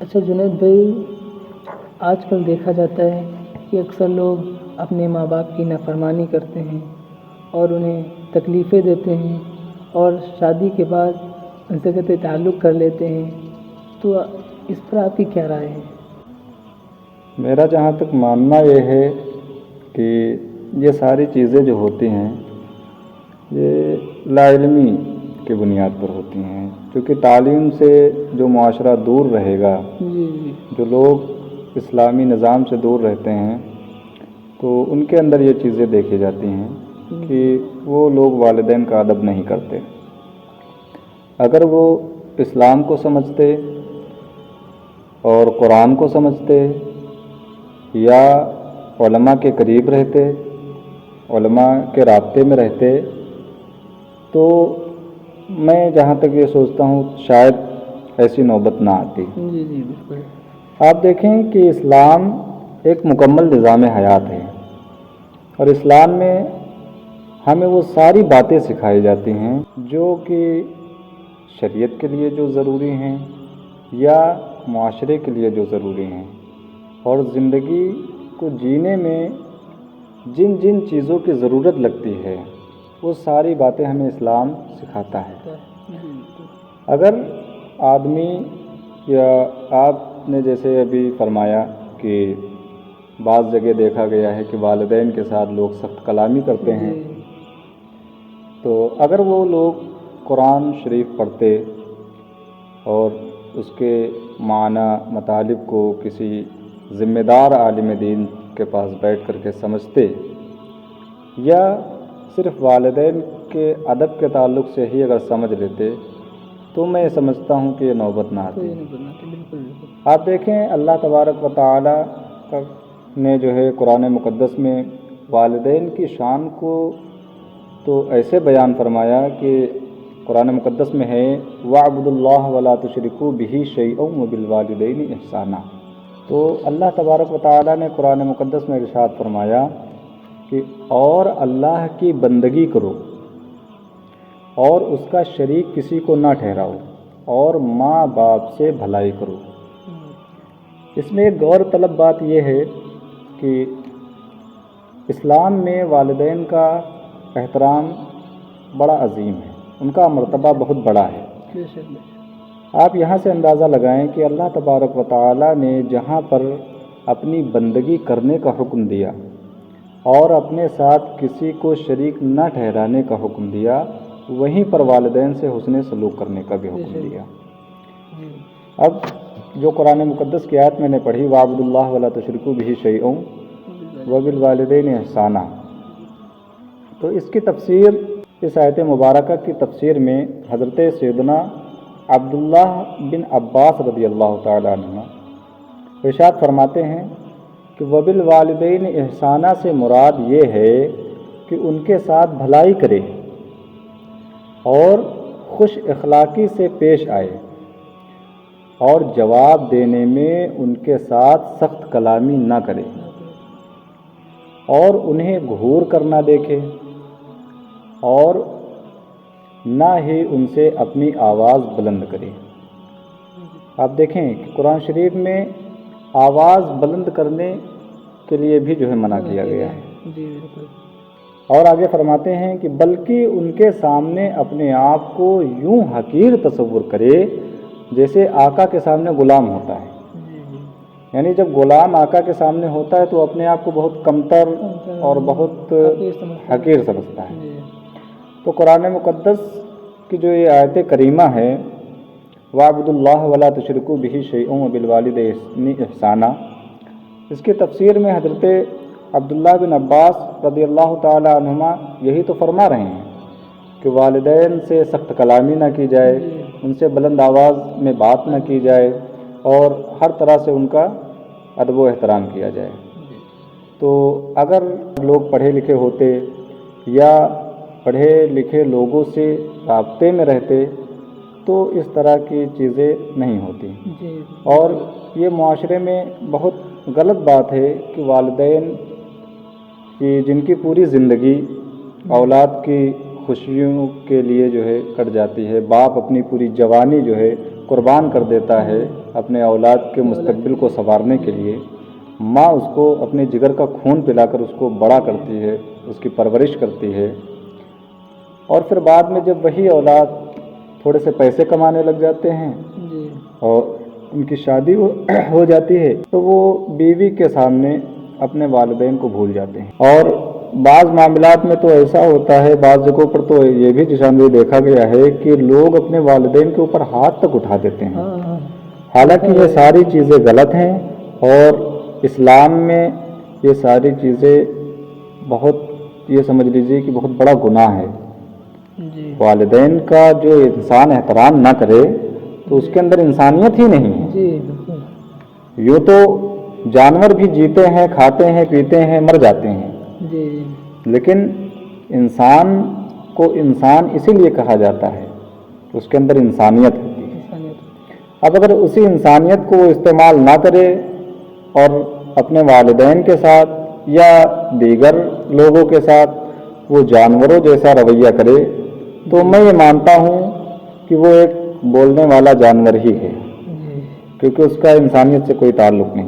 اچھا جنید بھائی، آج کل دیکھا جاتا ہے کہ اکثر لوگ اپنے ماں باپ کی نافرمانی کرتے ہیں اور انہیں تکلیفیں دیتے ہیں اور شادی کے بعد ان سے قطع تعلق کر لیتے ہیں، تو اس پر آپ کی کیا رائے ہے؟ میرا جہاں تک ماننا یہ ہے کہ یہ ساری چیزیں جو ہوتی ہیں یہ لا علمی کی بنیاد پر ہوتی ہیں، کیونکہ تعلیم سے جو معاشرہ دور رہے گا، جی جو لوگ اسلامی نظام سے دور رہتے ہیں تو ان کے اندر یہ چیزیں دیکھی جاتی ہیں کہ وہ لوگ والدین کا ادب نہیں کرتے۔ اگر وہ اسلام کو سمجھتے اور قرآن کو سمجھتے یا علماء کے قریب رہتے، علماء کے رابطے میں رہتے، تو میں جہاں تک یہ سوچتا ہوں شاید ایسی نوبت نہ آتی۔ جی بالکل۔ آپ دیکھیں کہ اسلام ایک مکمل نظام حیات ہے، اور اسلام میں ہمیں وہ ساری باتیں سکھائی جاتی ہیں جو کہ شریعت کے لیے جو ضروری ہیں یا معاشرے کے لیے جو ضروری ہیں، اور زندگی کو جینے میں جن جن چیزوں کی ضرورت لگتی ہے وہ ساری باتیں ہمیں اسلام سکھاتا ہے۔ اگر آدمی یا آپ نے جیسے ابھی فرمایا کہ بعض جگہ دیکھا گیا ہے کہ والدین کے ساتھ لوگ سخت کلامی کرتے ہیں، تو اگر وہ لوگ قرآن شریف پڑھتے اور اس کے معنی مطالب کو کسی ذمہ دار عالم دین کے پاس بیٹھ کر کے سمجھتے، یا صرف والدین کے ادب کے تعلق سے ہی اگر سمجھ لیتے، تو میں یہ سمجھتا ہوں کہ یہ نوبت نہ آتی۔ آپ دیکھیں اللہ تبارک و تعالی نے جو ہے قرآن مقدس میں والدین کی شان کو تو ایسے بیان فرمایا کہ قرآن مقدس میں ہے وَاعْبُدُوا اللَّهَ وَلَا تُشْرِكُوا بِهِ شَيْئًا وَبِالْوَالِدَيْنِ إِحْسَانًا۔ تو اللہ تبارک و تعالی نے قرآن مقدس میں ارشاد فرمایا کہ اور اللہ کی بندگی کرو اور اس کا شریک کسی کو نہ ٹھہراؤ، اور ماں باپ سے بھلائی کرو۔ اس میں ایک غور طلب بات یہ ہے کہ اسلام میں والدین کا احترام بڑا عظیم ہے، ان کا مرتبہ بہت بڑا ہے۔ آپ یہاں سے اندازہ لگائیں کہ اللہ تبارک و تعالی نے جہاں پر اپنی بندگی کرنے کا حکم دیا اور اپنے ساتھ کسی کو شریک نہ ٹھہرانے کا حکم دیا، وہیں پر والدین سے حسن سلوک کرنے کا بھی حکم دیا۔ اب جو قرآن مقدس کی آیت میں نے پڑھی وَاعْبُدُوا اللَّهَ وَلَا تُشْرِكُوا بِهِ شَيْئًا وَبِالْوَالِدَيْنِ إِحْسَانًا، تو اس کی تفسیر، اس آیت مبارکہ کی تفسیر میں حضرت سیدنا عبداللہ بن عباس رضی اللہ تعالیٰ عنہ ارشاد فرماتے ہیں کہ وَبِالْوَالِدَيْنِ إِحْسَانًا سے مراد یہ ہے کہ ان کے ساتھ بھلائی کرے اور خوش اخلاقی سے پیش آئے، اور جواب دینے میں ان کے ساتھ سخت کلامی نہ کرے، اور انہیں گھور کر نہ دیکھے، اور نہ ہی ان سے اپنی آواز بلند کرے۔ آپ دیکھیں کہ قرآن شریف میں آواز بلند کرنے کے لیے بھی جو ہے منع کیا گیا ہے، اور آگے فرماتے ہیں کہ بلکہ ان کے سامنے اپنے آپ کو یوں حقیر تصور کرے جیسے آقا کے سامنے غلام ہوتا ہے۔ یعنی جب غلام آقا کے سامنے ہوتا ہے تو اپنے آپ کو بہت کمتر اور بہت حقیر سمجھتا ہے۔ تو قرآن مقدس کی جو یہ آیت کریمہ ہے وَاعْبُدُوا اللَّهَ وَلَا تُشْرِكُوا بِهِ شَيْئًا وَبِالْوَالِدَيْنِ إِحْسَانًا، اس کی تفسیر میں حضرت عبداللہ بن عباس رضی اللہ تعالی عنہما یہی تو فرما رہے ہیں کہ والدین سے سخت کلامی نہ کی جائے، ان سے بلند آواز میں بات نہ کی جائے، اور ہر طرح سے ان کا ادب و احترام کیا جائے۔ تو اگر لوگ پڑھے لکھے ہوتے یا پڑھے لکھے لوگوں سے رابطے میں رہتے تو اس طرح کی چیزیں نہیں ہوتی، اور یہ معاشرے میں بہت غلط بات ہے کہ والدین کی جن کی پوری زندگی اولاد کی خوشیوں کے لیے جو ہے کٹ جاتی ہے، باپ اپنی پوری جوانی جو ہے قربان کر دیتا ہے اپنے اولاد کے مستقبل کو سنوارنے کے لیے، ماں اس کو اپنے جگر کا خون پلا کر اس کو بڑا کرتی ہے، اس کی پرورش کرتی ہے، اور پھر بعد میں جب وہی اولاد تھوڑے سے پیسے کمانے لگ جاتے ہیں جی اور ان کی شادی ہو جاتی ہے تو وہ بیوی کے سامنے اپنے والدین کو بھول جاتے ہیں۔ اور بعض معاملات میں تو ایسا ہوتا ہے، بعض جگہوں پر تو یہ بھی نشاندہی دیکھا گیا ہے کہ لوگ اپنے والدین کے اوپر ہاتھ تک اٹھا دیتے ہیں، ہاں حالانکہ یہ ساری چیزیں غلط ہیں، اور اسلام میں یہ ساری چیزیں بہت، یہ سمجھ لیجیے کہ بہت بڑا گناہ ہے۔ جی والدین کا جو انسان احترام نہ کرے تو اس کے اندر انسانیت ہی نہیں ہے۔ جی بالکل یوں تو جانور بھی جیتے ہیں، کھاتے ہیں، پیتے ہیں، مر جاتے ہیں، جی لیکن انسان کو انسان اسی لیے کہا جاتا ہے کہ اس کے اندر انسانیت ہوتی ہے۔ انسانیت اب اگر اسی انسانیت کو وہ استعمال نہ کرے اور اپنے والدین کے ساتھ یا دیگر لوگوں کے ساتھ وہ جانوروں جیسا رویہ کرے تو میں یہ مانتا ہوں کہ وہ ایک بولنے والا جانور ہی ہے، جی کیونکہ اس کا انسانیت سے کوئی تعلق نہیں۔